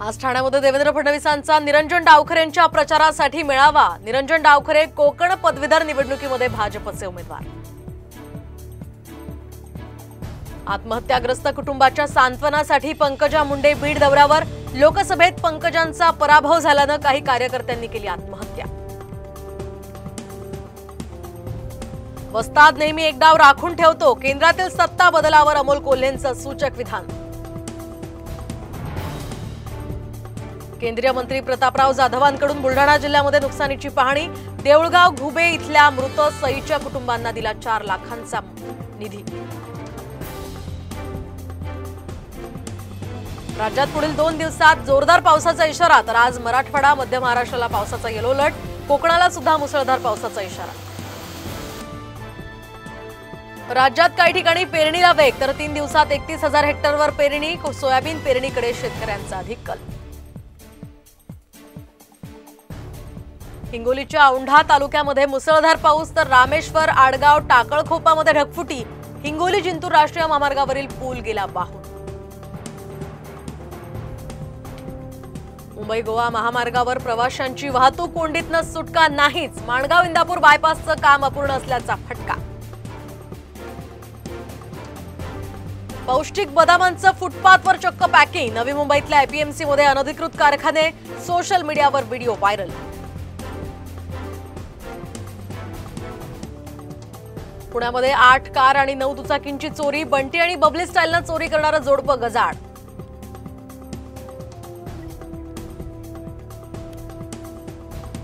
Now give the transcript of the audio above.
आज ठाण्यामध्ये देवेंद्र फडणवीसांचा निरंजन डावखरेंच्या प्रचारासाठी मेळावा। निरंजन डावखरे कोकण पदवीधर निवडणुकीमध्ये भाजपचे उमेदवार। आत्महत्याग्रस्त कुटुंबाच्या सांत्वनासाठी पंकजा मुंडे बीड दौऱ्यावर। लोकसभेत पंकजांचा पराभव झाल्याने काही कार्यकर्त्यांनी केली आत्महत्या। वस्ताद नेहमी एक डाव राखून ठेवतो, केंद्रातील सत्ता बदलावर अमोल कोल्हेंचं सूचक विधान। केंद्रीय मंत्री प्रतापराव जाधवांकडून बुलढाणा जिल्ह्यामध्ये नुकसानीची पाहणी। देऊळगाव घुबे इथल्या मृत सईच्या कुटुंबांना दिला 4 लाखांचा निधी। राज्यात पुढील 2 दिवसात जोरदार पावसाचा इशारा, तर आज मराठवाडा मध्य महाराष्ट्राला पावसाचा येलो अलर्ट। कोकणाला सुद्धा मुसळधार पावसाचा इशारा। राज्यात काही ठिकाणी पेरणीला वेग, तर 3 दिवसात 31,000 हेक्टरवर पेरणी। सोयाबीन पेरणीकडे शेतकऱ्यांचा अधिक कल। हिंगोलीच्या औंढा तालुक्यामध्ये मुसळधार पाऊस, तर रामेश्वर आडगाव टाकळखोपामध्ये ढगफुटी। हिंगोली जिंतूर राष्ट्रीय महामार्गावरील पूल गेला वाहून। मुंबई गोवा महामार्गावर प्रवाशांची वाहतूक कोंडीतनं सुटका नाहीच। माणगाव इंदापूर बायपासचं काम अपूर्ण असल्याचा फटका। पौष्टिक बदामांचं फुटपाथवर चक्क पॅकिंग। नवी मुंबईतल्या एपीएमसी मध्ये अनधिकृत कारखाने, सोशल मीडियावर व्हिडिओ व्हायरल। पुण्यामध्ये 8 कार आणि 9 दुचाकींची चोरी। बंटी आणि बबली स्टाईलनं चोरी करणारं जोडपं गजाआड।